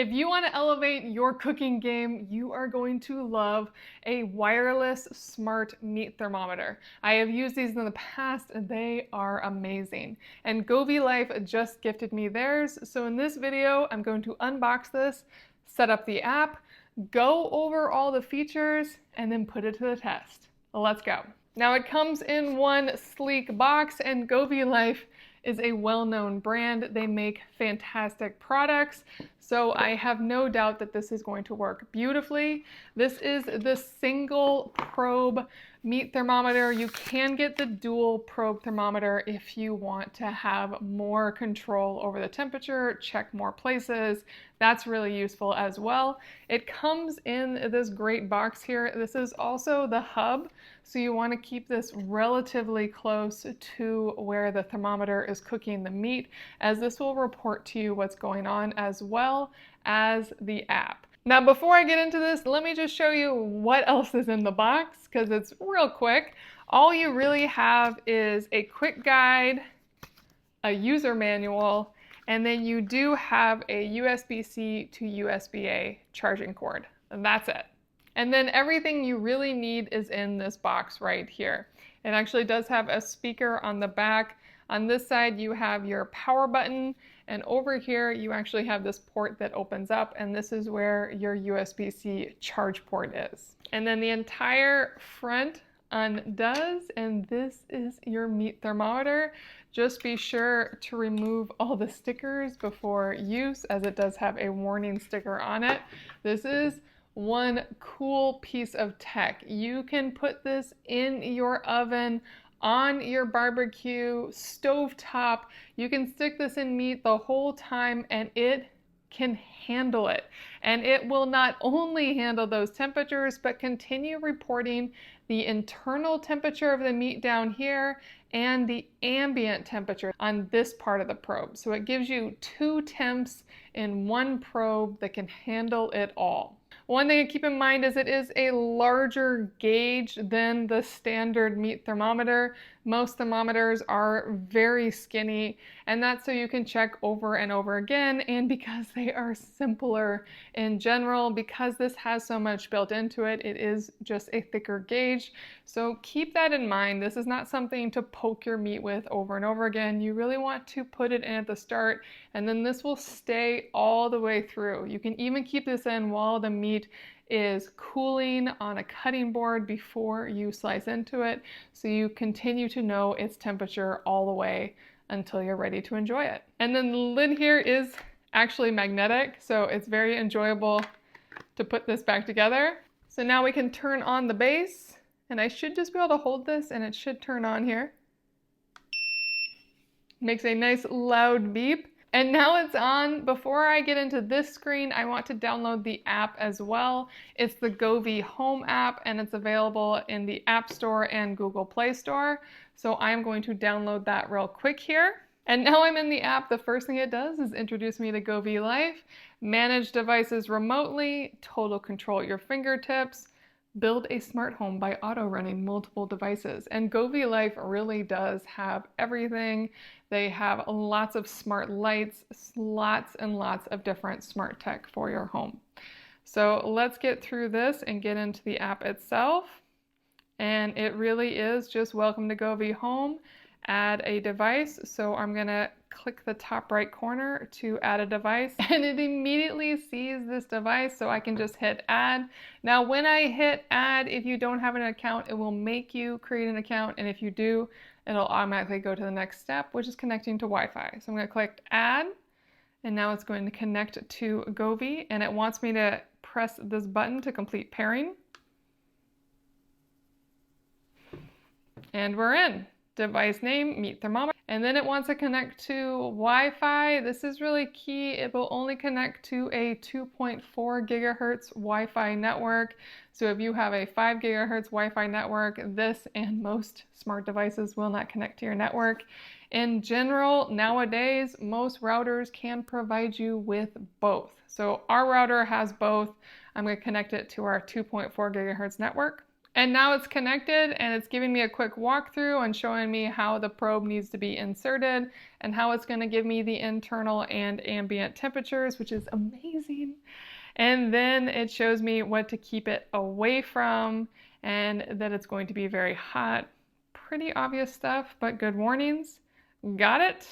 If you want to elevate your cooking game, you are going to love a wireless smart meat thermometer. I have used these in the past and they are amazing. And GoveeLife just gifted me theirs. So in this video, I'm going to unbox this, set up the app, go over all the features, and then put it to the test. Let's go. Now it comes in one sleek box, and GoveeLife is a well-known brand. They make fantastic products, so I have no doubt that this is going to work beautifully. This is the single probe meat thermometer. You can get the dual probe thermometer if you want to have more control over the temperature, check more places. That's really useful as well. It comes in this great box here. This is also the hub, so you want to keep this relatively close to where the thermometer is cooking the meat, as this will report to you what's going on as well as the app. Now, before I get into this, let me just show you what else is in the box, because it's real quick. All you really have is a quick guide, a user manual, and then you do have a USB-C to USB-A charging cord. And that's it. And then everything you really need is in this box right here. It actually does have a speaker on the back. On this side, you have your power button, and over here, you actually have this port that opens up, and this is where your USB-C charge port is. And then the entire front undoes, and this is your meat thermometer. Just be sure to remove all the stickers before use, as it does have a warning sticker on it. This is one cool piece of tech. You can put this in your oven, on your barbecue, stovetop. You can stick this in meat the whole time and it can handle it. And it will not only handle those temperatures, but continue reporting the internal temperature of the meat down here and the ambient temperature on this part of the probe. So it gives you two temps in one probe that can handle it all. One thing to keep in mind is it is a larger gauge than the standard meat thermometer. Most thermometers are very skinny, and that's so you can check over and over again, and because they are simpler in general, because this has so much built into it, it is just a thicker gauge. So keep that in mind. This is not something to poke your meat with over and over again. You really want to put it in at the start, and then this will stay all the way through. You can even keep this in while the meat is cooling on a cutting board before you slice into it, so you continue to know its temperature all the way until you're ready to enjoy it. And then the lid here is actually magnetic, so it's very enjoyable to put this back together. So now we can turn on the base, and I should just be able to hold this and it should turn on here. Makes a nice loud beep. And now it's on. Before I get into this screen, I want to download the app as well. It's the Govee Home app, and it's available in the App Store and Google Play Store. So I'm going to download that real quick here. And now I'm in the app. The first thing it does is introduce me to GoveeLife, manage devices remotely, total control at your fingertips, build a smart home by auto-running multiple devices. And GoveeLife really does have everything. They have lots of smart lights, lots and lots of different smart tech for your home. So let's get through this and get into the app itself. And it really is just welcome to Govee Home. Add a device. So I'm gonna click the top right corner to add a device, and it immediately sees this device, so I can just hit add. Now when I hit add, if you don't have an account, it will make you create an account, and if you do, it'll automatically go to the next step, which is connecting to Wi-Fi. So I'm going to click add, and now it's going to connect to Govee, and it wants me to press this button to complete pairing. And we're in. Device name, meat thermometer, and then it wants to connect to Wi-Fi. This is really key. It will only connect to a 2.4 gigahertz Wi-Fi network. So if you have a 5 gigahertz Wi-Fi network, this and most smart devices will not connect to your network. In general, nowadays, most routers can provide you with both. So our router has both. I'm going to connect it to our 2.4 gigahertz network. And now it's connected and it's giving me a quick walkthrough and showing me how the probe needs to be inserted and how it's going to give me the internal and ambient temperatures, which is amazing. And then it shows me what to keep it away from and that it's going to be very hot. Pretty obvious stuff, but good warnings. Got it.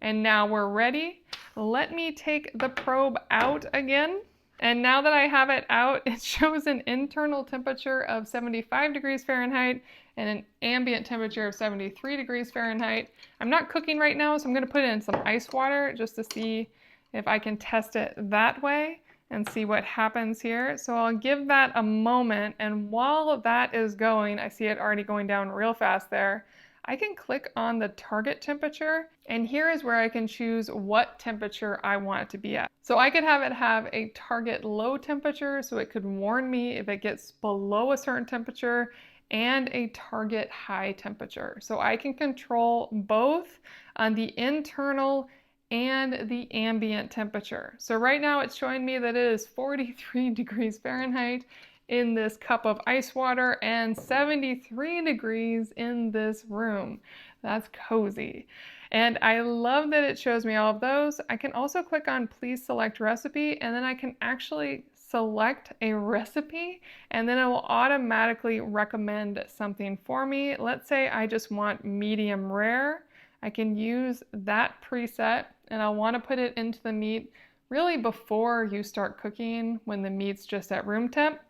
And now we're ready. Let me take the probe out again. And now that I have it out, it shows an internal temperature of 75 degrees Fahrenheit and an ambient temperature of 73 degrees Fahrenheit. I'm not cooking right now, so I'm going to put it in some ice water just to see if I can test it that way and see what happens here. So I'll give that a moment, and while that is going, I see it already going down real fast there. I can click on the target temperature, and here is where I can choose what temperature I want it to be at. So I could have it have a target low temperature, so it could warn me if it gets below a certain temperature, and a target high temperature. So I can control both on the internal and the ambient temperature. So right now it's showing me that it is 43 degrees Fahrenheit in this cup of ice water and 73 degrees in this room. That's cozy. And I love that it shows me all of those. I can also click on please select recipe, and then I can actually select a recipe, and then it will automatically recommend something for me. Let's say I just want medium rare. I can use that preset, and I'll want to put it into the meat really before you start cooking, when the meat's just at room temp.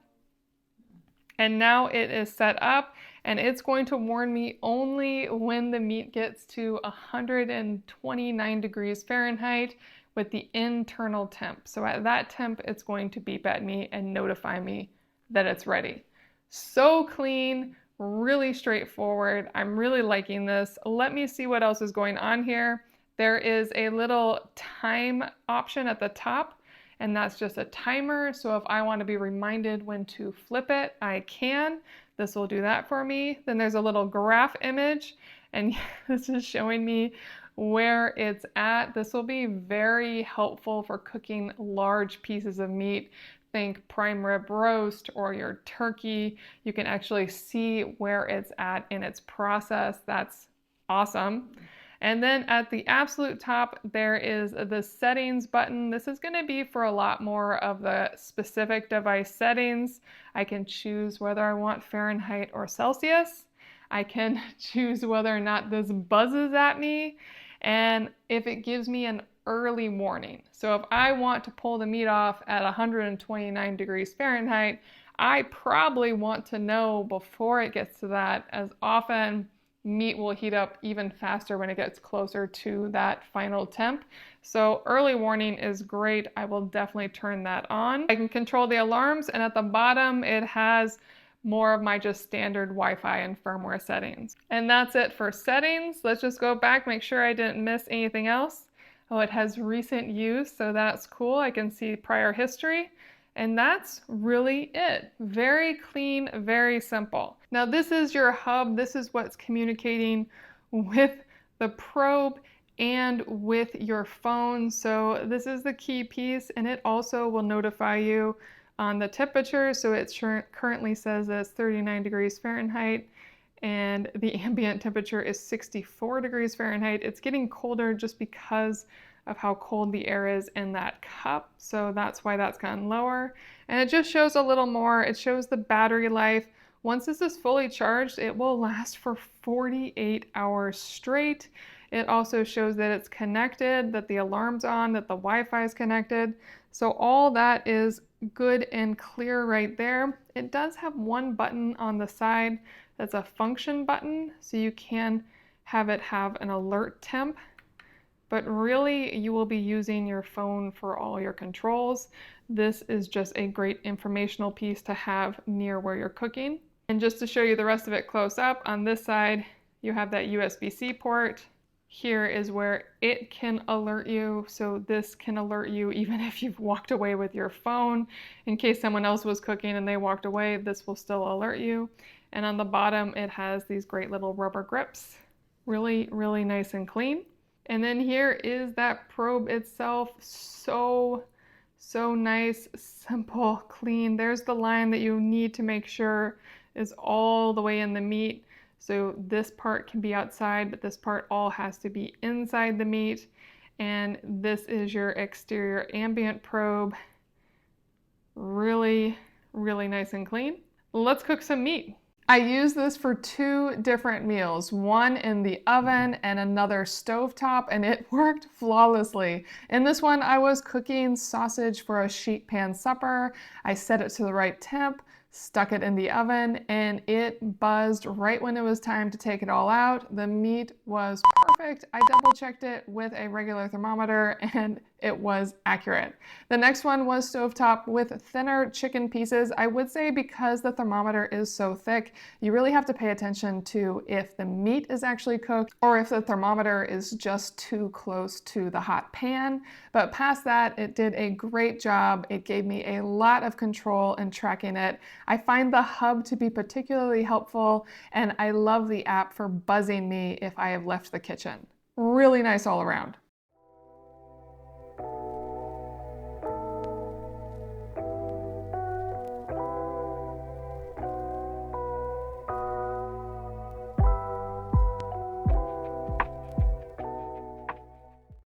And now it is set up, and it's going to warn me only when the meat gets to 129 degrees Fahrenheit with the internal temp. So at that temp, it's going to beep at me and notify me that it's ready. So clean, really straightforward. I'm really liking this. Let me see what else is going on here. There is a little time option at the top, and that's just a timer. So if I want to be reminded when to flip it, I can. This will do that for me. Then there's a little graph image, and this is showing me where it's at. This will be very helpful for cooking large pieces of meat. Think prime rib roast or your turkey. You can actually see where it's at in its process. That's awesome. And then at the absolute top, there is the settings button. This is going to be for a lot more of the specific device settings. I can choose whether I want Fahrenheit or Celsius. I can choose whether or not this buzzes at me, and if it gives me an early warning. So if I want to pull the meat off at 129 degrees Fahrenheit, I probably want to know before it gets to that, as often meat will heat up even faster when it gets closer to that final temp. So early warning is great. I will definitely turn that on. I can control the alarms, and at the bottom it has more of my just standard Wi-Fi and firmware settings. And that's it for settings. Let's just go back, make sure I didn't miss anything else. Oh, it has recent use, so that's cool. I can see prior history. And that's really it. Very clean, very simple. Now this is your hub. This is what's communicating with the probe and with your phone. So this is the key piece, and it also will notify you on the temperature. So it currently says it's 39 degrees Fahrenheit, and the ambient temperature is 64 degrees Fahrenheit. It's getting colder just because of how cold the air is in that cup. So that's why that's gotten lower. And it just shows a little more. It shows the battery life. Once this is fully charged, it will last for 48 hours straight. It also shows that it's connected, that the alarm's on, that the Wi-Fi is connected. So all that is good and clear right there. It does have one button on the side that's a function button, so you can have it have an alert temp. But really, you will be using your phone for all your controls. This is just a great informational piece to have near where you're cooking. And just to show you the rest of it close up, on this side, you have that USB-C port. Here is where it can alert you. So this can alert you even if you've walked away with your phone. In case someone else was cooking and they walked away, this will still alert you. And on the bottom, it has these great little rubber grips. Really, really nice and clean. And then here is that probe itself. So nice, simple, clean. There's the line that you need to make sure is all the way in the meat. So this part can be outside, but this part all has to be inside the meat. And this is your exterior ambient probe. Really, really nice and clean. Let's cook some meat. I use this for 2 different meals, one in the oven and another stovetop, and it worked flawlessly. In this one, I was cooking sausage for a sheet pan supper. I set it to the right temp, stuck it in the oven, and it buzzed right when it was time to take it all out. The meat was perfect. I double checked it with a regular thermometer and it was accurate. The next one was stovetop with thinner chicken pieces. I would say because the thermometer is so thick, you really have to pay attention to if the meat is actually cooked or if the thermometer is just too close to the hot pan. But past that, it did a great job. It gave me a lot of control in tracking it. I find the hub to be particularly helpful, and I love the app for buzzing me if I have left the kitchen. Really nice all around.